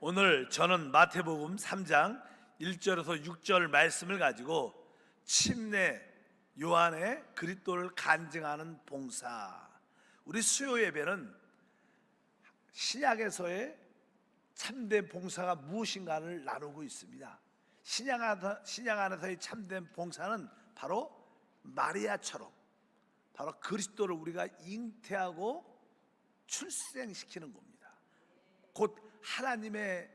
오늘 저는 마태복음 3장 1절에서 6절 말씀을 가지고 침례 요한의 그리스도를 간증하는 봉사, 우리 수요 예배는 신약에서의 참된 봉사가 무엇인가를 나누고 있습니다. 신약 안에서의 참된 봉사는 바로 마리아처럼 바로 그리스도를 우리가 잉태하고 출생시키는 겁니다. 곧 하나님의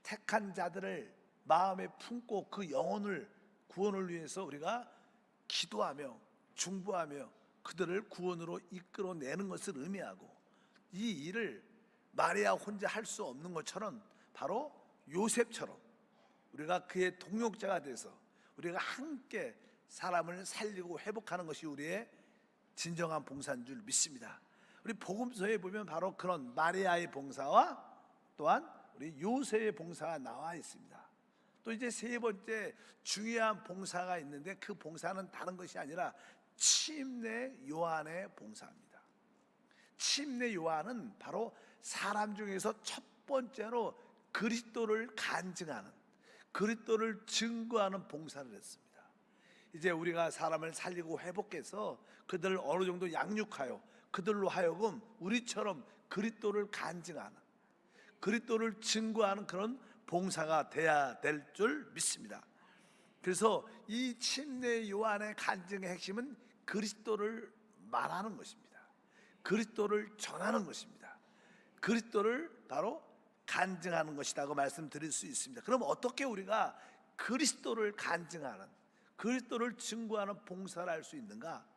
택한 자들을 마음에 품고 그 영혼을 구원을 위해서 우리가 기도하며 중보하며 그들을 구원으로 이끌어내는 것을 의미하고, 이 일을 마리아 혼자 할 수 없는 것처럼 바로 요셉처럼 우리가 그의 동역자가 돼서 우리가 함께 사람을 살리고 회복하는 것이 우리의 진정한 봉사인 줄 믿습니다. 우리 복음서에 보면 바로 그런 마리아의 봉사와 또한 우리 요셉의 봉사가 나와 있습니다. 또 이제 세 번째 중요한 봉사가 있는데, 그 봉사는 다른 것이 아니라 침례 요한의 봉사입니다. 침례 요한은 바로 사람 중에서 첫 번째로 그리스도를 간증하는, 그리스도를 증거하는 봉사를 했습니다. 이제 우리가 사람을 살리고 회복해서 그들을 어느 정도 양육하여 그들로 하여금 우리처럼 그리스도를 간증하는, 그리스도를 증거하는 그런 봉사가 돼야 될 줄 믿습니다. 그래서 이 침례 요한의 간증의 핵심은 그리스도를 말하는 것입니다. 그리스도를 전하는 것입니다. 그리스도를 바로 간증하는 것이라고 말씀드릴 수 있습니다. 그럼 어떻게 우리가 그리스도를 간증하는, 그리스도를 증거하는 봉사를 할 수 있는가?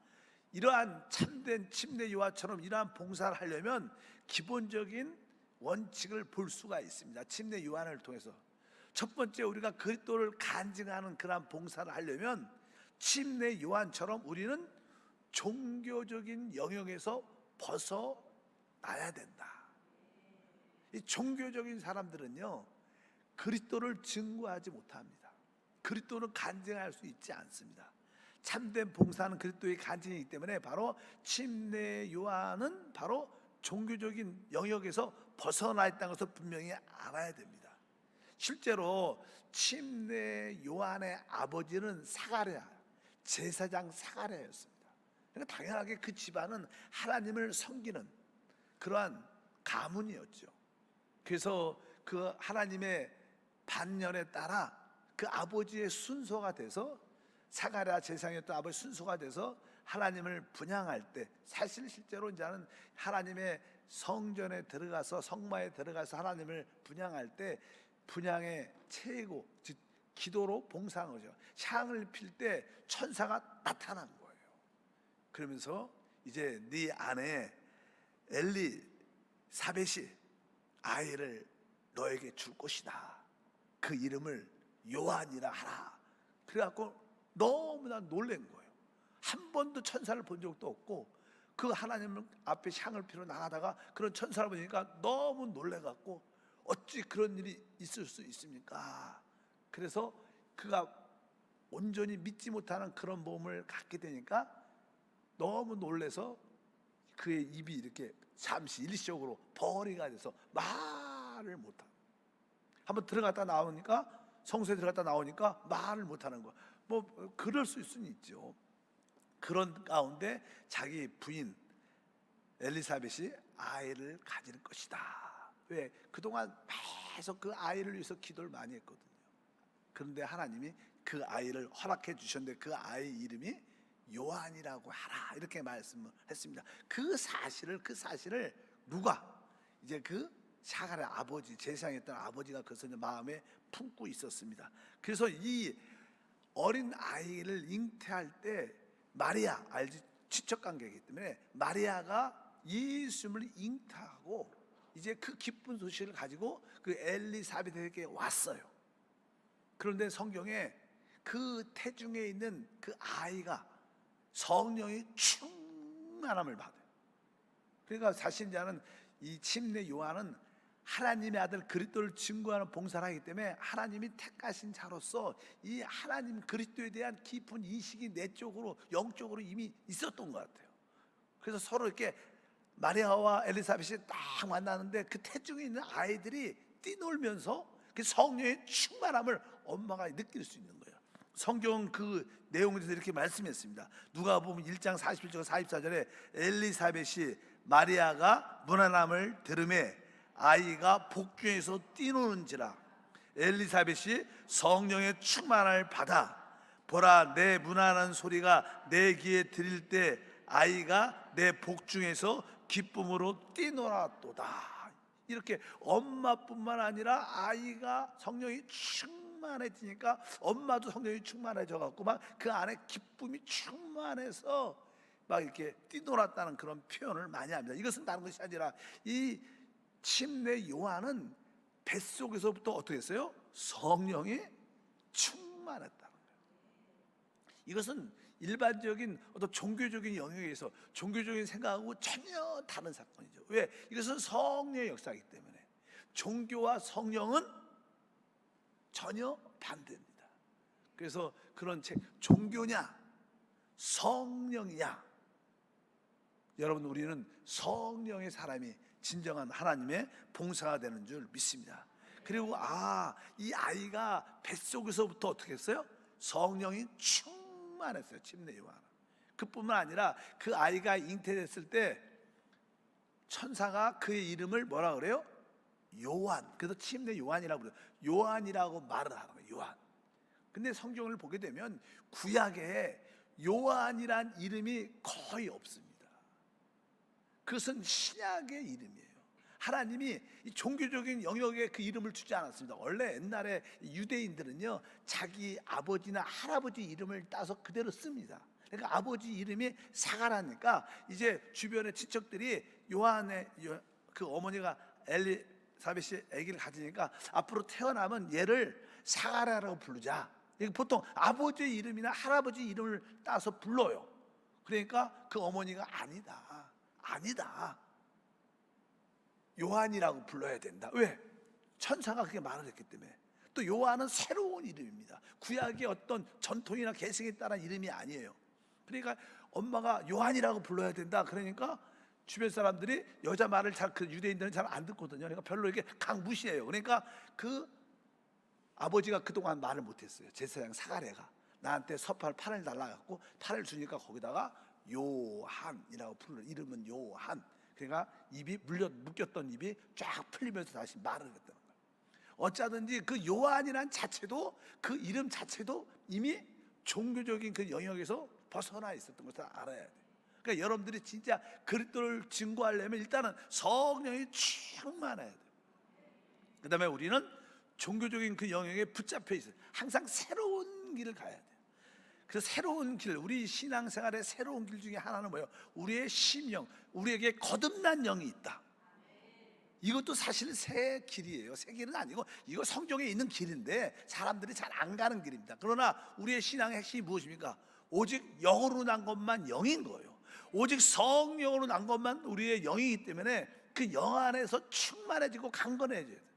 이러한 참된 침례 요한처럼 이러한 봉사를 하려면 기본적인 원칙을 볼 수가 있습니다. 침례 요한을 통해서 첫 번째, 우리가 그리스도를 간증하는 그러한 봉사를 하려면 침례 요한처럼 우리는 종교적인 영역에서 벗어나야 된다. 이 종교적인 사람들은요, 그리스도를 증거하지 못합니다. 그리스도를 간증할 수 있지 않습니다. 참된 봉사는 그리스도의 간증이기 때문에 바로 침례 요한은 바로 종교적인 영역에서 벗어나 있다는 것을 분명히 알아야 됩니다. 실제로 침례 요한의 아버지는 사가랴, 제사장 사가랴였습니다. 그러니까 당연하게 그 집안은 하나님을 섬기는 그러한 가문이었죠. 그래서 그 하나님의 반열에 따라 그 아버지의 순서가 돼서, 사가랴 제사장이었던 아버지 순서가 돼서 하나님을 분향할 때, 사실 실제로 이제는 하나님의 성전에 들어가서, 성마에 들어가서 하나님을 분향할 때 분향의 최고, 즉 기도로 봉사한 거죠. 향을 필 때 천사가 나타난 거예요. 그러면서 이제 네 아내 엘리사벳이 아이를 너에게 줄 것이다. 그 이름을 요한이라 하라. 그래갖고 너무나 놀란 거예요. 한 번도 천사를 본 적도 없고, 그 하나님 앞에 향을 피러 나가다가 그런 천사를 보니까 너무 놀래갖고 어찌 그런 일이 있을 수 있습니까? 그래서 그가 온전히 믿지 못하는 그런 몸을 갖게 되니까 너무 놀래서 그의 입이 이렇게 잠시 일시적으로 버리가 돼서 말을 못하고, 한번 들어갔다 나오니까, 성소에 들어갔다 나오니까 말을 못하는 거야. 뭐 그럴 수 있을 수는 있죠. 그런 가운데 자기 부인 엘리사벳이 아이를 가질 것이다. 왜? 그동안 계속 그 아이를 위해서 기도를 많이 했거든요. 그런데 하나님이 그 아이를 허락해 주셨는데 그 아이 이름이 요한이라고 하라, 이렇게 말씀을 했습니다. 그 사실을 누가, 이제 그 사가랴 아버지, 제사장이었던 아버지가 그것을 마음에 품고 있었습니다. 그래서 이 어린 아이를 잉태할 때 마리아, 알지? 친척관계이기 때문에 마리아가 예수님을 잉태하고 이제 그 기쁜 소식을 가지고 그 엘리사벳에게 왔어요. 그런데 성경에 그 태중에 있는 그 아이가 성령의 충만함을 받아요. 그러니까 사실 이제는 이 침례 요한은 하나님의 아들 그리스도를 증거하는 봉사를 하기 때문에 하나님이 택하신 자로서 이 하나님 그리스도에 대한 깊은 인식이 내적으로, 영적으로 이미 있었던 것 같아요. 그래서 서로 이렇게 마리아와 엘리사벳이 딱 만나는데 그 태중에 있는 아이들이 뛰놀면서 그 성령의 충만함을 엄마가 느낄 수 있는 거예요. 성경 그 내용에 대해서 이렇게 말씀했습니다. 누가복음 1장 41절 44절에 엘리사벳이 마리아가 무난함을 들음에 아이가 복중에서 뛰노는지라 엘리사벳이 성령의 충만함을 받아 보라 내 무난한 소리가 내 귀에 들릴 때 아이가 내 복중에서 기쁨으로 뛰놀았도다. 이렇게 엄마뿐만 아니라 아이가 성령이 충만해지니까 엄마도 성령이 충만해져 갖고 막 그 안에 기쁨이 충만해서 막 이렇게 뛰놀았다는 그런 표현을 많이 합니다. 이것은 다른 것이 아니라 이 침례 요한은 뱃속에서부터 어떻게 했어요? 성령이 충만했다는 거예요. 이것은 일반적인 어떤 종교적인 영역에서 종교적인 생각하고 전혀 다른 사건이죠. 왜? 이것은 성령의 역사이기 때문에. 종교와 성령은 전혀 반대입니다. 그래서 그런 책, 종교냐 성령이냐, 여러분 우리는 성령의 사람이 진정한 하나님의 봉사가 되는 줄 믿습니다. 그리고 이 아이가 뱃속에서부터 어떻게 했어요? 성령이 충만했어요. 침례 요한. 그뿐만 아니라 그 아이가 잉태됐을 때 천사가 그의 이름을 뭐라 그래요? 요한. 그래서 침례 요한이라고 그래요. 요한이라고 말을 하는 거예요. 요한. 근데 성경을 보게 되면 구약에 요한이란 이름이 거의 없습니다. 그것은 신약의 이름이에요. 하나님이 이 종교적인 영역에 그 이름을 주지 않았습니다. 원래 옛날에 유대인들은요 자기 아버지나 할아버지 이름을 따서 그대로 씁니다. 그러니까 아버지 이름이 사가라니까 이제 주변의 친척들이 요한의 그 어머니가 엘리사벳이 아기를 가지니까 앞으로 태어나면 얘를 사가라라고 부르자. 보통 아버지 이름이나 할아버지 이름을 따서 불러요. 그러니까 그 어머니가 아니다 요한이라고 불러야 된다. 왜? 천사가 그렇게 말을 했기 때문에. 또 요한은 새로운 이름입니다. 구약의 어떤 전통이나 개성에 따른 이름이 아니에요. 그러니까 엄마가 요한이라고 불러야 된다. 그러니까 주변 사람들이 여자 말을 그 유대인들은 잘 안 듣거든요. 그러니까 별로 이렇게 강무시해요. 그러니까 그 아버지가 그동안 말을 못했어요. 제사장 사가랴가 나한테 팔을 달라갖고 팔을 주니까 거기다가 요한이라고 부르는, 이름은 요한. 그러니까 입이 묶였던 입이 쫙 풀리면서 다시 말을 했다는 거예요. 어쩌든지 그 요한이란 자체도, 그 이름 자체도 이미 종교적인 그 영역에서 벗어나 있었던 것을 알아야 돼요. 그러니까 여러분들이 진짜 그리스도를 증거하려면 일단은 성령이 충만해야 돼요. 그 다음에 우리는 종교적인 그 영역에 붙잡혀 있어요. 항상 새로운 길을 가야 돼요. 그래서 새로운 길, 우리 신앙생활의 새로운 길 중에 하나는 뭐예요? 우리의 심령, 우리에게 거듭난 영이 있다. 이것도 사실 새 길이에요. 새 길은 아니고 이거 성경에 있는 길인데 사람들이 잘 안 가는 길입니다. 그러나 우리의 신앙의 핵심이 무엇입니까? 오직 영으로 난 것만 영인 거예요. 오직 성령으로 난 것만 우리의 영이기 때문에 그 영 안에서 충만해지고 강건해져야 돼요.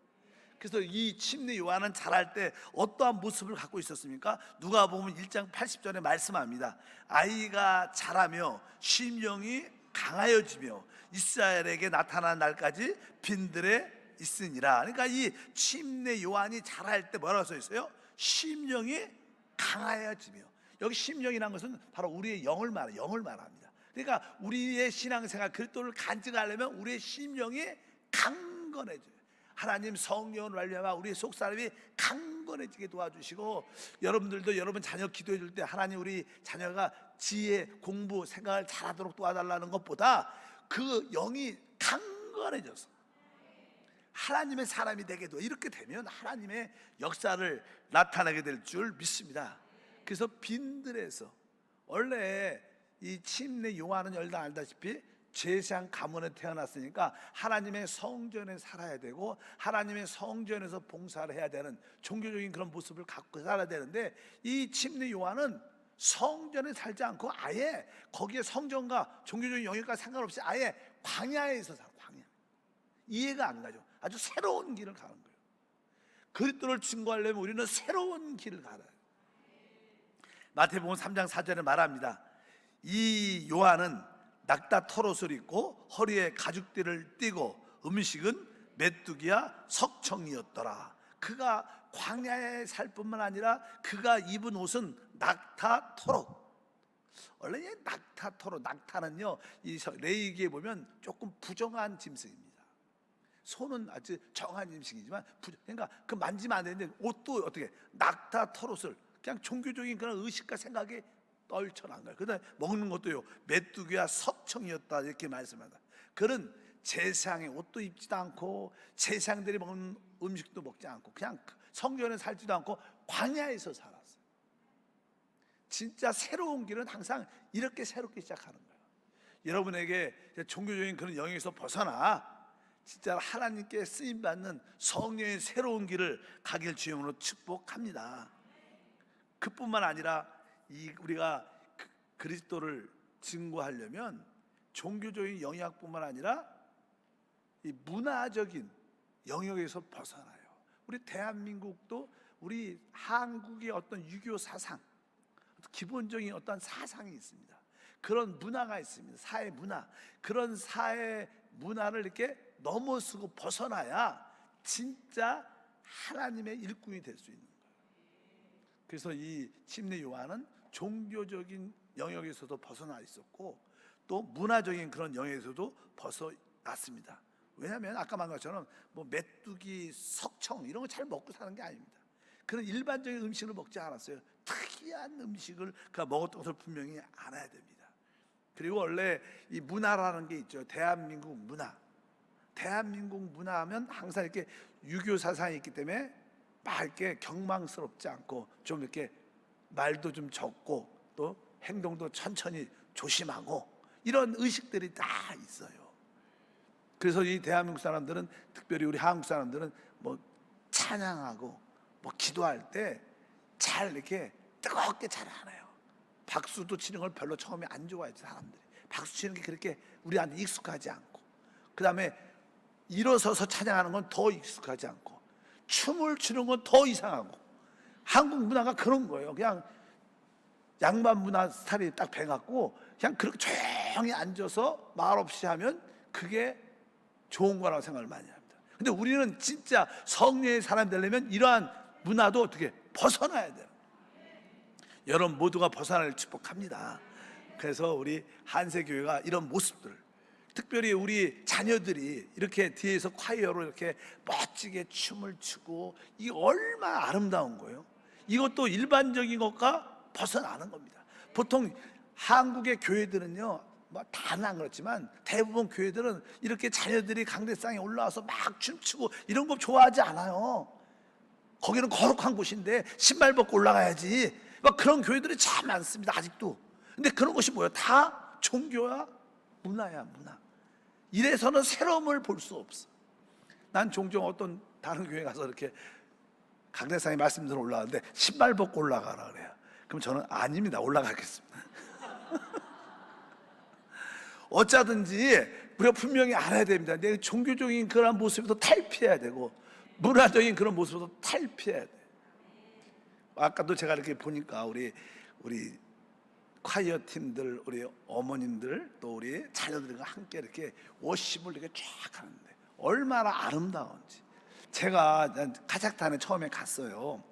그래서 이 침례 요한은 자랄 때 어떠한 모습을 갖고 있었습니까? 누가복음 1장 80절에 말씀합니다. 아이가 자라며 심령이 강하여지며 이스라엘에게 나타난 날까지 빈들에 있으니라. 그러니까 이 침례 요한이 자랄 때 뭐라고 써 있어요? 심령이 강하여지며. 여기 심령이라는 것은 바로 우리의 영을 말합니다. 그러니까 우리의 신앙생활 그리스도를 간직하려면 우리의 심령이 강건해져요. 하나님 성령을 말미암아 우리의 속사람이 강건해지게 도와주시고, 여러분들도 여러분 자녀 기도해 줄 때 하나님 우리 자녀가 지혜, 공부, 생각을 잘하도록 도와달라는 것보다 그 영이 강건해져서 하나님의 사람이 되게 도, 이렇게 되면 하나님의 역사를 나타내게 될 줄 믿습니다. 그래서 빈들에서, 원래 이 침례 요한은 열다 알다시피 제사장 가문에 태어났으니까 하나님의 성전에 살아야 되고 하나님의 성전에서 봉사를 해야 되는 종교적인 그런 모습을 갖고 살아야 되는데, 이 침례 요한은 성전에 살지 않고 아예 거기에 성전과 종교적인 영역과 상관없이 아예 광야에서 살아. 광야. 이해가 안 가죠. 아주 새로운 길을 가는 거예요. 그리스도를 증거하려면 우리는 새로운 길을 가야 돼요. 마태복음 3장 4절에 말합니다. 이 요한은 낙타 털옷을 입고 허리에 가죽띠를 띠고 음식은 메뚜기야 석청이었더라. 그가 광야에 살 뿐만 아니라 그가 입은 옷은 낙타 토록. 원래 이 낙타 토록, 낙타는요 이 레위기에 보면 조금 부정한 짐승입니다. 손은 아주 정한 짐승이지만 그러니까 그 만지면 안 되는데 옷도 어떻게 낙타 토롯을 그냥 종교적인 그런 의식과 생각에 떨쳐난 거예요. 그다음에 먹는 것도요 메뚜기와 석청이었다 이렇게 말씀합니다. 그는 제사장의 옷도 입지도 않고 제사장들이 먹는 음식도 먹지 않고 그냥 성전에 살지도 않고 광야에서 살았어요. 진짜 새로운 길은 항상 이렇게 새롭게 시작하는 거예요. 여러분에게 종교적인 그런 영역에서 벗어나 진짜 하나님께 쓰임받는 성령의 새로운 길을 가길 주님으로 축복합니다. 그뿐만 아니라 우리가 그리스도를 증거하려면 종교적인 영역뿐만 아니라 이 문화적인 영역에서 벗어나요. 우리 대한민국도 우리 한국의 어떤 유교 사상, 기본적인 어떤 사상이 있습니다. 그런 문화가 있습니다. 사회 문화. 그런 사회 문화를 이렇게 넘어서고 벗어나야 진짜 하나님의 일꾼이 될 수 있는 거예요. 그래서 이 침례 요한은 종교적인 영역에서도 벗어나 있었고 또 문화적인 그런 영역에서도 벗어났습니다. 왜냐하면 아까 말한 것처럼 뭐 메뚜기, 석청 이런 거 잘 먹고 사는 게 아닙니다. 그런 일반적인 음식을 먹지 않았어요. 특이한 음식을 그가 먹었던 것을 분명히 알아야 됩니다. 그리고 원래 이 문화라는 게 있죠. 대한민국 문화. 대한민국 문화하면 항상 이렇게 유교 사상이 있기 때문에 막 이렇게 경망스럽지 않고 좀 이렇게 말도 좀 적고 또 행동도 천천히 조심하고 이런 의식들이 다 있어요. 그래서 이 대한민국 사람들은 특별히 우리 한국 사람들은 뭐 찬양하고 뭐 기도할 때 잘 이렇게 뜨겁게 잘 안 해요. 박수도 치는 걸 별로 처음에 안 좋아해요. 사람들이 박수 치는 게 그렇게 우리한테 익숙하지 않고 그 다음에 일어서서 찬양하는 건 더 익숙하지 않고 춤을 추는 건 더 이상하고 한국 문화가 그런 거예요. 그냥 양반 문화 스타일이 딱 배갖고 그냥 그렇게 조용히 앉아서 말 없이 하면 그게 좋은 거라고 생각을 많이 합니다. 근데 우리는 진짜 성령의 사람 되려면 이러한 문화도 어떻게 벗어나야 돼요. 여러분 모두가 벗어나를 축복합니다. 그래서 우리 한세교회가 이런 모습들, 특별히 우리 자녀들이 이렇게 뒤에서 콰이어로 이렇게 멋지게 춤을 추고 이게 얼마나 아름다운 거예요. 이것도 일반적인 것과 벗어나는 겁니다. 보통 한국의 교회들은요 뭐 다는 안 그렇지만 대부분 교회들은 이렇게 자녀들이 강대상에 올라와서 막 춤추고 이런 거 좋아하지 않아요. 거기는 거룩한 곳인데 신발 벗고 올라가야지 막 그런 교회들이 참 많습니다 아직도. 근데 그런 것이 뭐예요? 다 종교야 문화야 문화. 이래서는 새로움을 볼 수 없어. 난 종종 어떤 다른 교회 가서 이렇게 강대상에 말씀대로 올라가는데 신발 벗고 올라가라 그래요. 그럼 저는 아닙니다 올라가겠습니다. 어쩌든지 우리가 분명히 알아야 됩니다. 내 종교적인 그런 모습에서 탈피해야 되고 문화적인 그런 모습에서 탈피해야 돼. 아까도 제가 이렇게 보니까 우리 콰이어 팀들, 우리 어머님들 또 우리 자녀들과 함께 이렇게 워십을 이렇게 쫙 하는데 얼마나 아름다운지. 제가 카자흐스탄에 처음에 갔어요.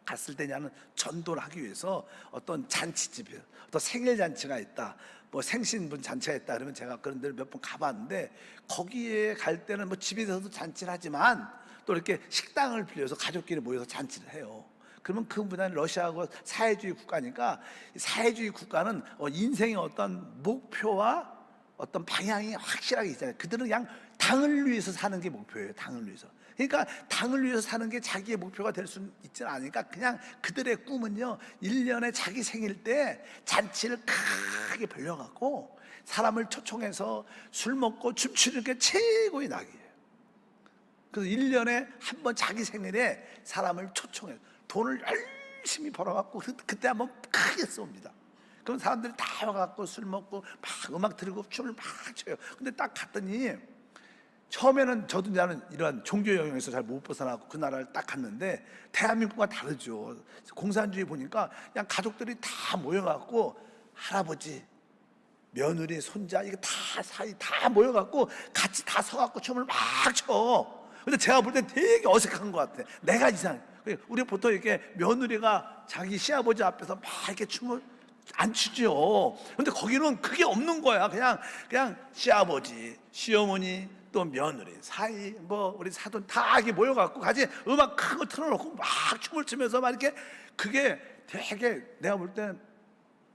갔을 때 나는 전도를 하기 위해서 어떤 잔치집에 어떤 생일 잔치가 있다, 뭐 생신분 잔치가 있다 그러면 제가 그런 데를 몇 번 가봤는데 거기에 갈 때는 뭐 집에서도 잔치를 하지만 또 이렇게 식당을 빌려서 가족끼리 모여서 잔치를 해요. 그러면 그 문화는 러시아하고 사회주의 국가니까 사회주의 국가는 인생의 어떤 목표와 어떤 방향이 확실하게 있잖아요. 그들은 그냥 당을 위해서 사는 게 목표예요. 당을 위해서. 그러니까 당을 위해서 사는 게 자기의 목표가 될 수 있지는 않으니까 그냥 그들의 꿈은요 1년에 자기 생일 때 잔치를 크게 벌려갖고 사람을 초청해서 술 먹고 춤추는 게 최고의 낙이에요. 그래서 1년에 한 번 자기 생일에 사람을 초청해서 돈을 열심히 벌어갖고 그때 한번 크게 쏩니다. 그럼 사람들이 다 와갖고 술 먹고 막 음악 들고 춤을 막 춰요. 근데 딱 갔더니 처음에는 저도 나는 이런 종교 영역에서 잘 못 벗어나고 그 나라를 딱 갔는데 대한민국과 다르죠. 공산주의 보니까 그냥 가족들이 다 모여갖고 할아버지, 며느리, 손자 이게 다 사이 다 모여갖고 같이 다 서갖고 춤을 막 춰. 근데 제가 볼 땐 되게 어색한 것 같아. 내가 이상해. 우리 보통 이렇게 며느리가 자기 시아버지 앞에서 막 이렇게 춤을 안 추죠. 근데 거기는 그게 없는 거야. 그냥 시아버지, 시어머니, 또 며느리 사이 뭐 우리 사돈 다 이렇게 모여갖고 같이 음악 큰 거 틀어놓고 막 춤을 추면서 막 이렇게 그게 되게 내가 볼 땐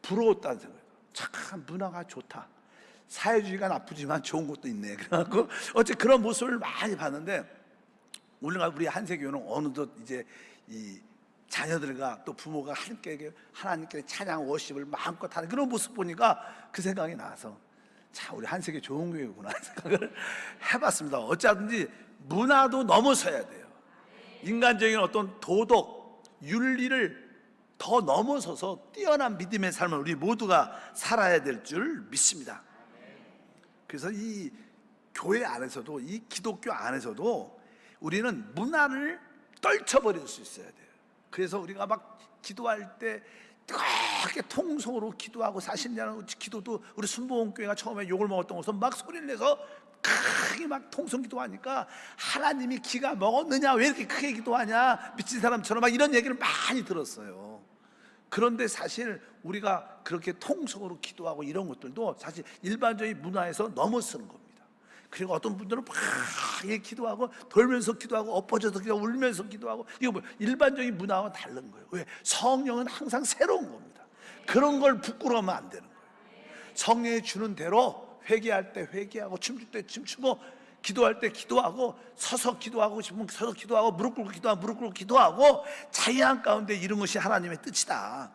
부러웠다는 생각이에요. 참 문화가 좋다. 사회주의가 나쁘지만 좋은 것도 있네. 그래갖고 어째 그런 모습을 많이 봤는데 우리 한세교회는 어느덧 이제 이 자녀들과 또 부모가 함께 하나님께 찬양 워십을 마음껏 하는 그런 모습 보니까 그 생각이 나서 참 우리 한세교 좋은 교회구나 생각을 해봤습니다. 어쩌든지 문화도 넘어서야 돼요. 인간적인 어떤 도덕, 윤리를 더 넘어서서 뛰어난 믿음의 삶을 우리 모두가 살아야 될 줄 믿습니다. 그래서 이 교회 안에서도 이 기독교 안에서도 우리는 문화를 떨쳐버릴 수 있어야 돼요. 그래서 우리가 막 기도할 때 그렇게 통성으로 기도하고 40년 기도도 우리 순복음교회가 처음에 욕을 먹었던 것은 막 소리를 내서 크게 막 통성 기도하니까 하나님이 기가 먹었느냐 왜 이렇게 크게 기도하냐 미친 사람처럼 막 이런 얘기를 많이 들었어요. 그런데 사실 우리가 그렇게 통성으로 기도하고 이런 것들도 사실 일반적인 문화에서 넘어서는 겁니다. 그리고 어떤 분들은 막 기도하고 돌면서 기도하고 엎어져서 기도하고 울면서 기도하고 이거 뭐 일반적인 문화와 다른 거예요. 왜? 성령은 항상 새로운 겁니다. 그런 걸 부끄러워하면 안 되는 거예요. 성령이 주는 대로 회개할 때 회개하고 춤출 때 춤추고 기도할 때 기도하고 서서 기도하고 싶으면 서서 기도하고 무릎 꿇고 기도하고 무릎 꿇고 기도하고 자유한 가운데 이런 것이 하나님의 뜻이다.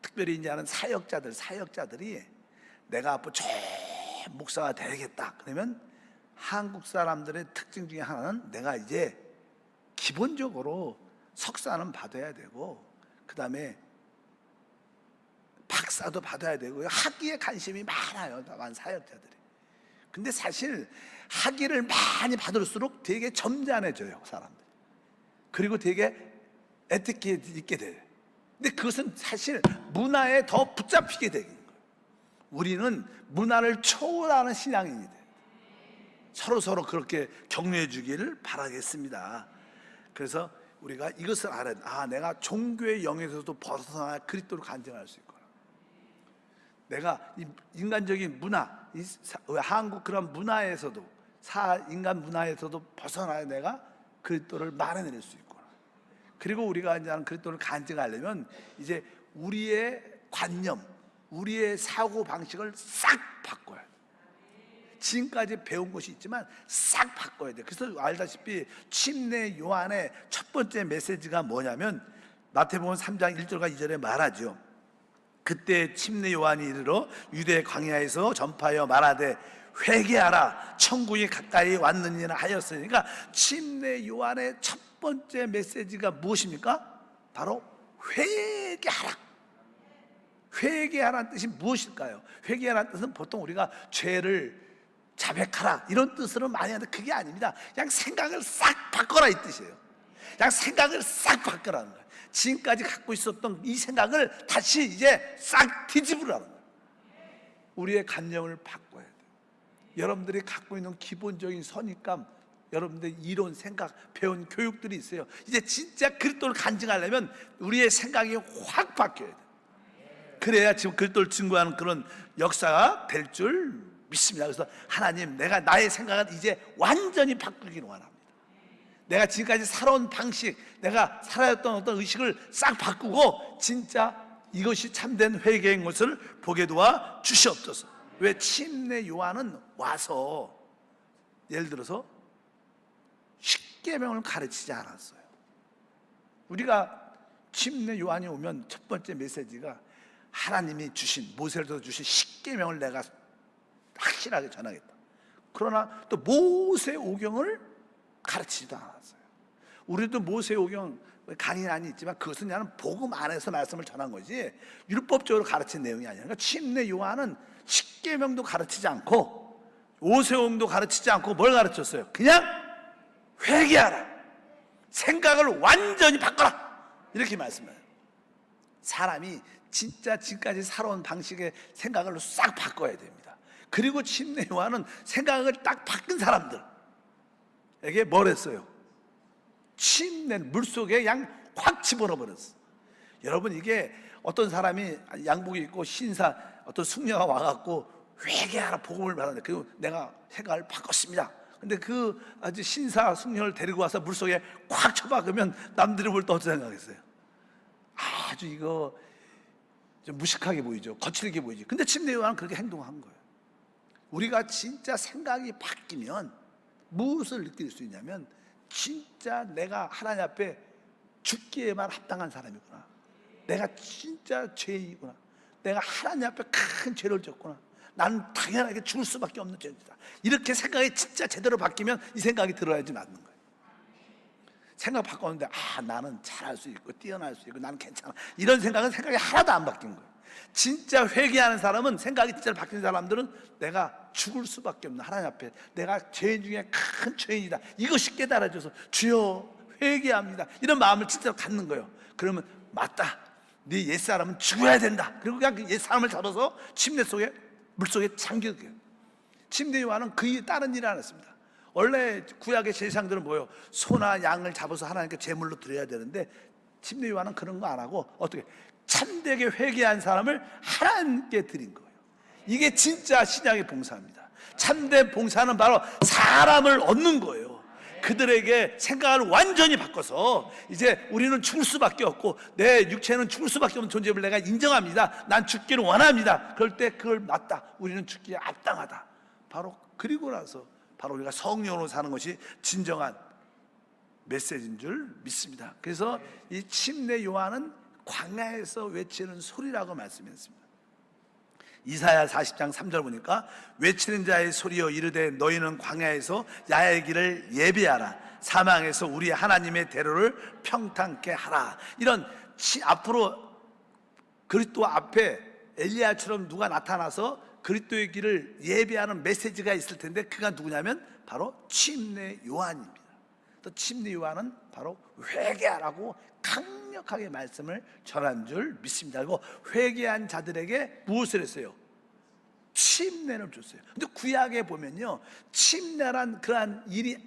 특별히 이제 하는 사역자들이 내가 앞으로 목사가 되겠다. 그러면 한국 사람들의 특징 중에 하나는 내가 이제 기본적으로 석사는 받아야 되고 그 다음에 박사도 받아야 되고 학위에 관심이 많아요. 다만 사역자들이. 근데 사실 학위를 많이 받을수록 되게 점잖해져요, 사람들. 그리고 되게 에티켓 있게 돼요. 근데 그것은 사실 문화에 더 붙잡히게 되는 거예요. 우리는 문화를 초월하는 신앙인이 돼요. 서로 그렇게 격려해 주기를 바라겠습니다. 그래서 우리가 이것을 알아야 돼. 내가 종교의 영역에서도 벗어나 그리스도를 간증할 수 있구나. 내가 이 인간적인 문화, 한국 그런 문화에서도 인간 문화에서도 벗어나야 내가 그리스도를 말해낼 수 있구나. 그리고 우리가 이제 그리스도를 간증하려면 이제 우리의 관념, 우리의 사고 방식을 싹 바꿔야 돼. 지금까지 배운 것이 있지만 싹 바꿔야 돼. 그래서 알다시피 침례 요한의 첫 번째 메시지가 뭐냐면 마태복음 3장 1절과 2절에 말하죠. 그때 침례 요한이 이르러 유대 광야에서 전파하여 말하되 회개하라 천국이 가까이 왔느니라 하였으니까 침례 요한의 첫 번째 메시지가 무엇입니까? 바로 회개하라. 회개하라는 뜻이 무엇일까요? 회개하라는 뜻은 보통 우리가 죄를 자백하라 이런 뜻으로 많이 하는데 그게 아닙니다. 그냥 생각을 싹 바꿔라 이 뜻이에요. 그냥 생각을 싹 바꿔라는 거예요. 지금까지 갖고 있었던 이 생각을 다시 이제 싹 뒤집으라는 거예요. 우리의 관념을 바꿔야 돼요. 여러분들이 갖고 있는 기본적인 선입감, 여러분들 이론, 생각, 배운 교육들이 있어요. 이제 진짜 그리스도를 간증하려면 우리의 생각이 확 바뀌어야 돼요. 그래야 지금 그리스도를 증거하는 그런 역사가 될 줄 믿습니다. 그래서 하나님, 내가 나의 생각을 이제 완전히 바꾸기를 원합니다. 내가 지금까지 살아온 방식, 내가 살아왔던 어떤 의식을 싹 바꾸고 진짜 이것이 참된 회개인 것을 보게 도와 주시옵소서. 왜? 침례 요한은 와서 예를 들어서 십계명을 가르치지 않았어요. 우리가 침례 요한이 오면 첫 번째 메시지가 하나님이 주신, 모세로서 주신 십계명을 내가 확실하게 전하겠다. 그러나 또 모세오경을 가르치지도 않았어요. 우리도 모세오경 강의는 있지만 그것은 그냥 복음 안에서 말씀을 전한 거지 율법적으로 가르친 내용이 아니라. 그러니까 침례 요한은 십계명도 가르치지 않고 모세오경도 가르치지 않고 뭘 가르쳤어요? 그냥 회개하라, 생각을 완전히 바꿔라, 이렇게 말씀해요. 사람이 진짜 지금까지 살아온 방식의 생각을 싹 바꿔야 됩니다. 그리고 침례 요한은 생각을 딱 바꾼 사람들에게 뭘 했어요? 침례 물속에 양 확 집어넣어 버렸어. 여러분, 이게 어떤 사람이 양복이 입고 신사 어떤 숙녀가 와갖고 회개하라 복음을 받았는데, 그리고 내가 생각을 바꿨습니다. 근데 그 아주 신사 숙녀를 데리고 와서 물속에 꽉 쳐박으면 남들이 볼 때 어떻게 생각했어요? 아주 이거 좀 무식하게 보이죠. 거칠게 보이죠. 근데 침례 요한은 그렇게 행동한 거예요. 우리가 진짜 생각이 바뀌면 무엇을 느낄 수 있냐면, 진짜 내가 하나님 앞에 죽기에만 합당한 사람이구나, 내가 진짜 죄이구나, 내가 하나님 앞에 큰 죄를 졌구나, 나는 당연하게 죽을 수밖에 없는 죄이다, 이렇게 생각이 진짜 제대로 바뀌면 이 생각이 들어야지 맞는 거예요. 생각 바꿨는데 나는 잘할 수 있고 뛰어날 수 있고 나는 괜찮아, 이런 생각이 하나도 안 바뀐 거예요. 진짜 회개하는 사람은, 생각이 진짜 바뀐 사람들은 내가 죽을 수밖에 없는 하나님 앞에 내가 죄인 중에 큰 죄인이다, 이것이 깨달아져서 주여 회개합니다, 이런 마음을 진짜로 갖는 거예요. 그러면 맞다, 네 옛사람은 죽어야 된다. 그리고 그냥 그 옛사람을 잡아서 침례 속에 물속에 잠겨요. 침례 요한은 그 다른 일을 안 했습니다. 원래 구약의 제사장들은 뭐예요? 소나 양을 잡아서 하나님께 제물로 드려야 되는데, 침례 요한은 그런 거 안 하고 어떻게 참되게 회개한 사람을 하나님께 드린 거예요. 이게 진짜 신약의 봉사입니다. 참된 봉사는 바로 사람을 얻는 거예요. 그들에게 생각을 완전히 바꿔서 이제 우리는 죽을 수밖에 없고 내 육체는 죽을 수밖에 없는 존재임을 내가 인정합니다. 난 죽기를 원합니다. 그럴 때 그걸 맞다, 우리는 죽기에 합당하다. 바로 그리고 나서 바로 우리가 성령으로 사는 것이 진정한 메시지인 줄 믿습니다. 그래서 이 침례 요한은 광야에서 외치는 소리라고 말씀했습니다. 이사야 40장 3절 보니까 외치는 자의 소리여 이르되 너희는 광야에서 야의 길을 예비하라, 사망에서 우리 하나님의 대로를 평탄케 하라. 이런 앞으로 그리스도 앞에 엘리야처럼 누가 나타나서 그리스도의 길을 예비하는 메시지가 있을 텐데, 그가 누구냐면 바로 침례 요한입니다. 또 침례 요한은 바로 회개하라고 강력하게 말씀을 전한 줄 믿습니다. 그리고 회개한 자들에게 무엇을 했어요? 침례를 줬어요. 근데 구약에 보면요, 침례란 그러한 일이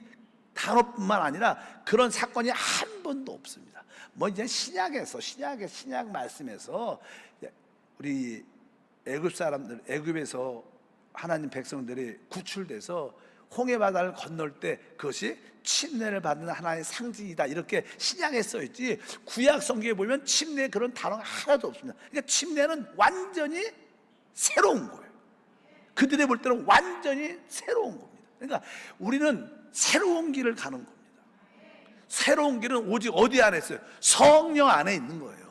단어뿐만 아니라 그런 사건이 한 번도 없습니다. 뭐 이제 신약에서 신약 말씀에서 우리 애굽 사람들, 애굽에서 하나님 백성들이 구출돼서 홍해 바다를 건널 때 그것이 침례를 받는 하나의 상징이다, 이렇게 신약에 써있지, 구약 성경에 보면 침례 그런 단어가 하나도 없습니다. 그러니까 침례는 완전히 새로운 거예요. 그들이 볼 때는 완전히 새로운 겁니다. 그러니까 우리는 새로운 길을 가는 겁니다. 새로운 길은 오직 어디 안에 있어요? 성령 안에 있는 거예요.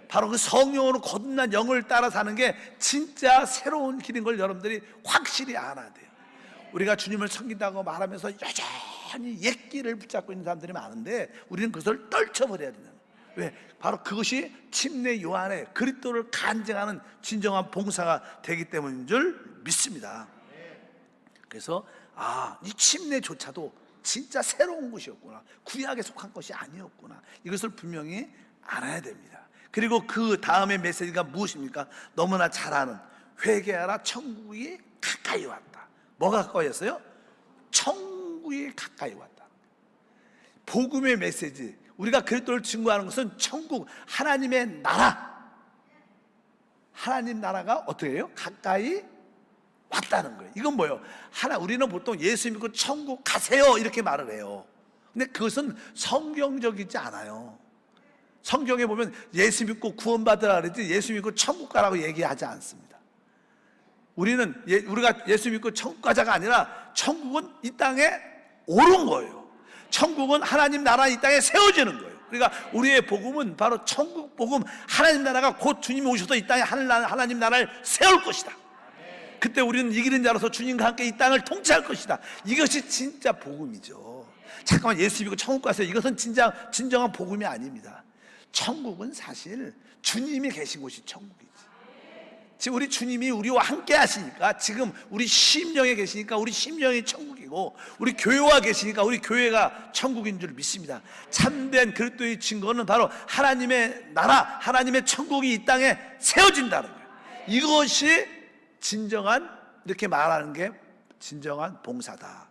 바로 그 성령으로 거듭난 영을 따라 사는 게 진짜 새로운 길인 걸 여러분들이 확실히 알아야 돼요. 우리가 주님을 섬긴다고 말하면서 여전히 옛 길을 붙잡고 있는 사람들이 많은데, 우리는 그것을 떨쳐버려야 된다. 왜? 바로 그것이 침례 요한의 그리스도를 간증하는 진정한 봉사가 되기 때문인 줄 믿습니다. 그래서 이 침례조차도 진짜 새로운 것이었구나, 구약에 속한 것이 아니었구나, 이것을 분명히 알아야 됩니다. 그리고 그 다음의 메시지가 무엇입니까? 너무나 잘 아는 회개하라, 천국이 가까이 왔다. 뭐가 가까이 왔어요? 천국이 가까이 왔다. 복음의 메시지, 우리가 그리스도를 증거하는 것은 천국, 하나님의 나라, 하나님 나라가 어떻게 해요? 가까이 왔다는 거예요. 이건 뭐예요? 우리는 보통 예수 믿고 천국 가세요 이렇게 말을 해요. 근데 그것은 성경적이지 않아요. 성경에 보면 예수 믿고 구원받으라 그랬지 예수 믿고 천국 가라고 얘기하지 않습니다. 우리가 예수 믿고 천국 가자가 아니라, 천국은 이 땅에 오른 거예요. 천국은 하나님 나라 이 땅에 세워지는 거예요. 그러니까 우리의 복음은 바로 천국 복음, 하나님 나라가 곧 주님이 오셔서 이 땅에 하나님 나라를 세울 것이다. 그때 우리는 이기는 자로서 주님과 함께 이 땅을 통치할 것이다. 이것이 진짜 복음이죠. 잠깐만, 예수 믿고 천국 가세요, 이것은 진정한 복음이 아닙니다. 천국은 사실 주님이 계신 곳이 천국이지. 지금 우리 주님이 우리와 함께 하시니까, 지금 우리 심령에 계시니까 우리 심령이 천국이고, 우리 교회와 계시니까 우리 교회가 천국인 줄 믿습니다. 참된 그리스도의 증거는 바로 하나님의 나라, 하나님의 천국이 이 땅에 세워진다는 거예요. 이것이 진정한, 이렇게 말하는 게 진정한 봉사다,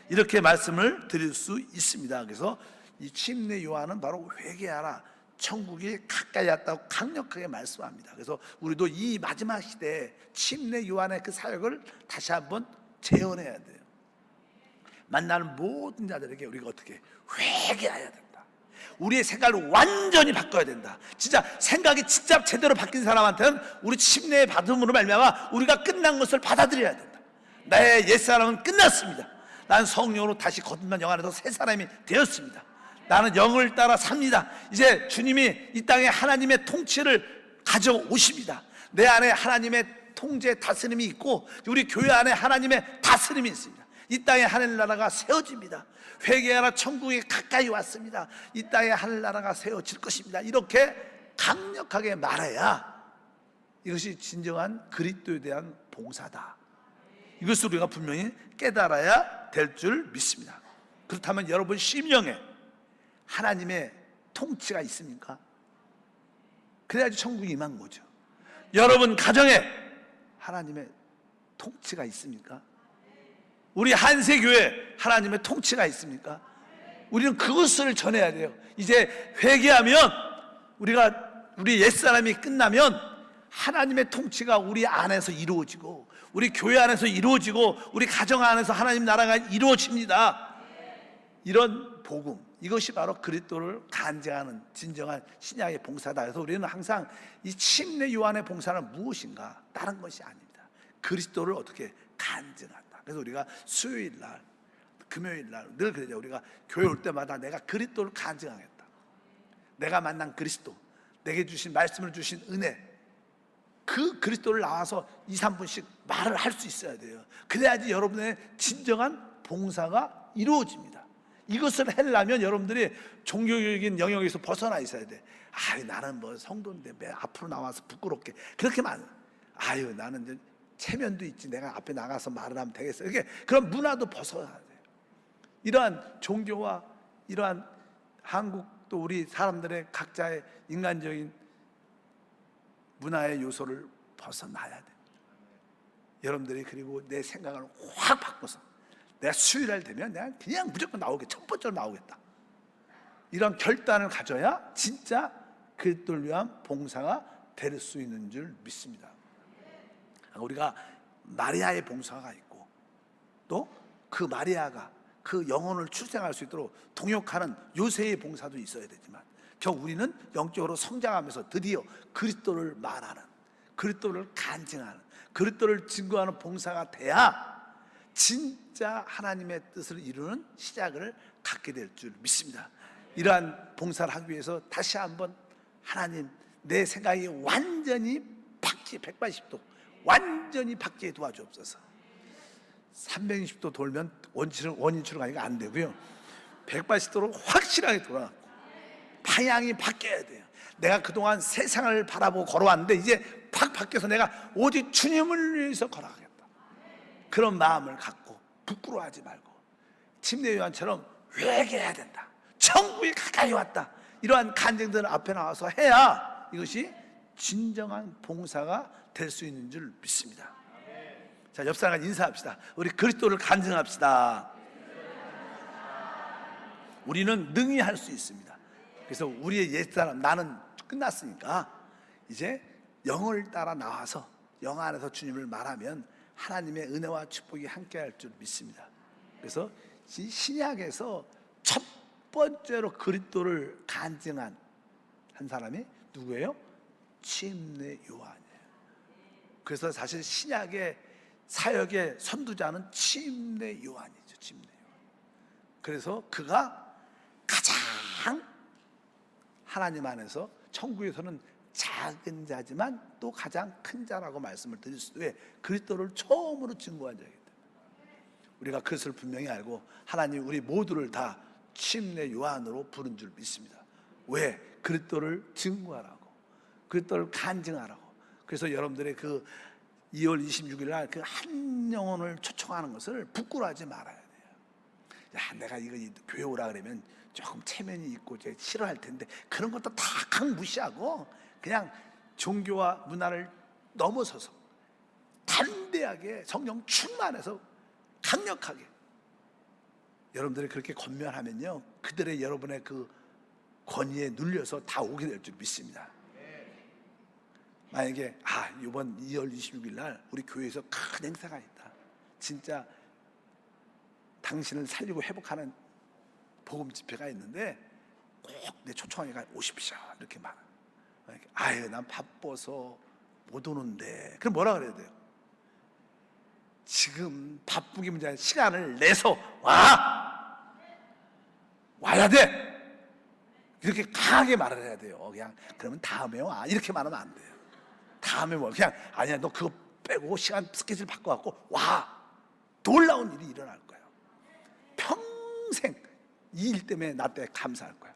이렇게 말씀을 드릴 수 있습니다. 그래서 이 침례 요한은 바로 회개하라, 천국이 가까이 왔다고 강력하게 말씀합니다. 그래서 우리도 이 마지막 시대에 침례 요한의 그 사역을 다시 한번 재현해야 돼요. 만나는 모든 자들에게 우리가 어떻게 회개해야 된다. 우리의 생각을 완전히 바꿔야 된다. 진짜 생각이 진짜 제대로 바뀐 사람한테는 우리 침례의 받음으로 말미암아 우리가 끝난 것을 받아들여야 된다. 나의 옛사람은 끝났습니다. 난 성령으로 다시 거듭난 영 안에서 새 사람이 되었습니다. 나는 영을 따라 삽니다. 이제 주님이 이 땅에 하나님의 통치를 가져오십니다. 내 안에 하나님의 통제 다스림이 있고, 우리 교회 안에 하나님의 다스림이 있습니다. 이 땅에 하늘나라가 세워집니다. 회개하라, 천국이 가까이 왔습니다. 이 땅에 하늘나라가 세워질 것입니다. 이렇게 강력하게 말해야 이것이 진정한 그리스도에 대한 봉사다. 이것을 우리가 분명히 깨달아야 될 줄 믿습니다. 그렇다면 여러분 심령에 하나님의 통치가 있습니까? 그래야지 천국이 임한 거죠. 여러분 가정에 하나님의 통치가 있습니까? 우리 한세교회 하나님의 통치가 있습니까? 우리는 그것을 전해야 돼요. 이제 회개하면, 우리 옛사람이 끝나면 하나님의 통치가 우리 안에서 이루어지고, 우리 교회 안에서 이루어지고, 우리 가정 안에서 하나님 나라가 이루어집니다. 이런 복음, 이것이 바로 그리스도를 간증하는 진정한 신약의 봉사다. 그래서 우리는 항상 이 침례 요한의 봉사는 무엇인가? 다른 것이 아닙니다. 그리스도를 어떻게 간증한다. 그래서 우리가 수요일 날, 금요일 날 늘 그러죠. 우리가 교회 올 때마다 내가 그리스도를 간증하겠다. 내가 만난 그리스도, 내게 주신 말씀을 주신 은혜, 그 그리스도를 나와서 2, 3분씩 말을 할 수 있어야 돼요. 그래야지 여러분의 진정한 봉사가 이루어집니다. 이것을 하려면 여러분들이 종교적인 영역에서 벗어나 있어야 돼. 나는 뭐 성도인데 왜 앞으로 나와서 부끄럽게 그렇게 말. 나는 이제 체면도 있지, 내가 앞에 나가서 말을 하면 되겠어. 이렇게 그런 문화도 벗어나야 돼요. 이러한 종교와 이러한 한국도 우리 사람들의 각자의 인간적인 문화의 요소를 벗어나야 됩니다. 여러분들이 그리고 내 생각을 확 바꿔서 내가 수요일날 되면 내가 그냥 무조건 나오겠다, 첫 번째로 나오겠다, 이런 결단을 가져야 진짜 그리스도를 위한 봉사가 될 수 있는 줄 믿습니다. 우리가 마리아의 봉사가 있고, 또 그 마리아가 그 영혼을 출생할 수 있도록 동역하는 요새의 봉사도 있어야 되지만, 우리는 영적으로 성장하면서 드디어 그리스도를 말하는, 그리스도를 간증하는, 그리스도를 증거하는 봉사가 돼야 진짜 하나님의 뜻을 이루는 시작을 갖게 될 줄 믿습니다. 이러한 봉사를 하기 위해서 다시 한번 하나님, 내 생각이 완전히 바뀌게, 180도 완전히 바뀌게 도와주옵소서. 360도 돌면 원인치로 가니까 안 되고요, 180도로 확실하게 돌아가고 방향이 바뀌어야 돼요. 내가 그동안 세상을 바라보고 걸어왔는데 이제 확 바뀌어서 내가 오직 주님을 위해서 걸어가겠다, 그런 마음을 갖고 부끄러워하지 말고 침례 요한처럼 회개해야 된다, 천국이 가까이 왔다, 이러한 간증들 앞에 나와서 해야 이것이 진정한 봉사가 될 수 있는 줄 믿습니다. 자, 옆 사람과 인사합시다. 우리 그리스도를 간증합시다. 우리는 능히 할 수 있습니다. 그래서 우리의 옛사람, 나는 끝났으니까 이제 영을 따라 나와서 영 안에서 주님을 말하면 하나님의 은혜와 축복이 함께할 줄 믿습니다. 그래서 이 신약에서 첫 번째로 그리스도를 간증한 한 사람이 누구예요? 침례 요한이에요. 그래서 사실 신약의 사역의 선두자는 침례 요한이죠. 침례 요한. 그래서 그가 가장 하나님 안에서 천국에서는 작은 자지만 또 가장 큰 자라고 말씀을 드릴 수도, 왜? 그리스도를 처음으로 증거한 자이기 때문에 우리가 그것을 분명히 알고 하나님 우리 모두를 다 침례 요한으로 부른 줄 믿습니다. 왜? 그리스도를 증거하라고, 그리스도를 간증하라고, 그래서 여러분들의 그 2월 26일 날 그 한 영혼을 초청하는 것을 부끄러워하지 말아야 돼요. 야, 내가 이거 교회 오라 그러면 조금 체면이 있고 이제 싫어할 텐데, 그런 것도 다 무시하고 그냥 종교와 문화를 넘어서서 담대하게 성령 충만해서 강력하게 여러분들이 그렇게 권면하면요, 그들의 여러분의 그 권위에 눌려서 다 오게 될 줄 믿습니다. 만약에 이번 2월 26일 날 우리 교회에서 큰 행사가 있다, 진짜 당신을 살리고 회복하는 복음 집회가 있는데 꼭 내 초청하니까 오십시오, 이렇게 말해. 아유, 난 바빠서 못 오는데. 그럼 뭐라 그래야 돼요? 지금 바쁘기 문제 아니라 시간을 내서 와야 돼, 이렇게 강하게 말을 해야 돼요. 그냥 그러면 다음에 와, 이렇게 말하면 안 돼요. 다음에 뭐 그냥 아니야, 너 그거 빼고 시간 스케줄 바꿔갖고 와, 놀라운 일이 일어날 거예요. 평생 이 일 때문에 나 때 감사할 거야.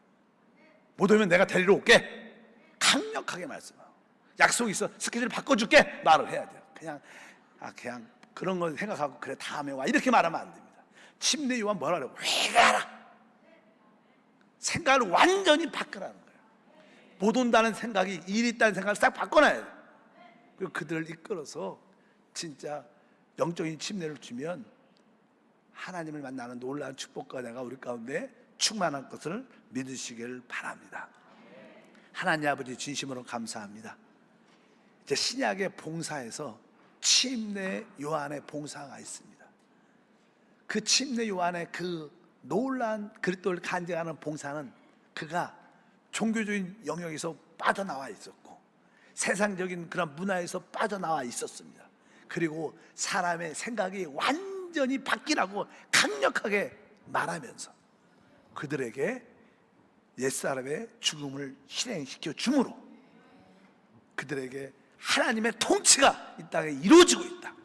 못 오면 내가 데리러 올게, 강력하게 말씀하고. 약속 있어, 스케줄 바꿔줄게, 말을 해야 돼요. 그냥 그런 걸 생각하고 그래 다음에 와, 이렇게 말하면 안 됩니다. 침례 요한 뭐라 그래요? 왜 가라, 생각을 완전히 바꾸라는 거예요. 못 온다는 생각이 일이 있다는 생각을 싹 바꿔놔야 돼요. 그리고 그들을 이끌어서 진짜 영적인 침례를 주면 하나님을 만나는 놀라운 축복과 은혜가 우리 가운데 충만한 것을 믿으시길 바랍니다. 하나님 아버지, 진심으로 감사합니다. 이제 신약의 봉사에서 침례 요한의 봉사가 있습니다. 그 침례 요한의 그 놀라운 그리스도를 간증하는 봉사는 그가 종교적인 영역에서 빠져나와 있었고 세상적인 그런 문화에서 빠져나와 있었습니다. 그리고 사람의 생각이 완전히 바뀌라고 강력하게 말하면서 그들에게 옛사람의 죽음을 실행시켜 주므로 그들에게 하나님의 통치가 이 땅에 이루어지고 있다,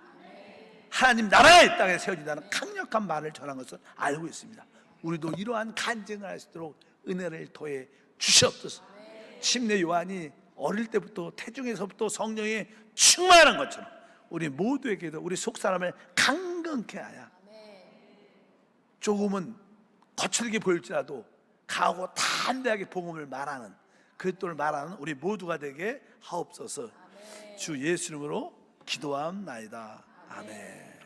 하나님 나라가 이 땅에 세워진다는 강력한 말을 전한 것을 알고 있습니다. 우리도 이러한 간증을 할 수 있도록 은혜를 더해 주시옵소서. 침례 요한이 어릴 때부터 태중에서부터 성령이 충만한 것처럼 우리 모두에게도 우리 속사람을 강건케 하여 조금은 거칠게 보일지라도 강하고 담대하게 복음을 말하는, 그리스도를 말하는 우리 모두가 되게 하옵소서. 주 예수 이름으로 기도하옵나이다. 아멘.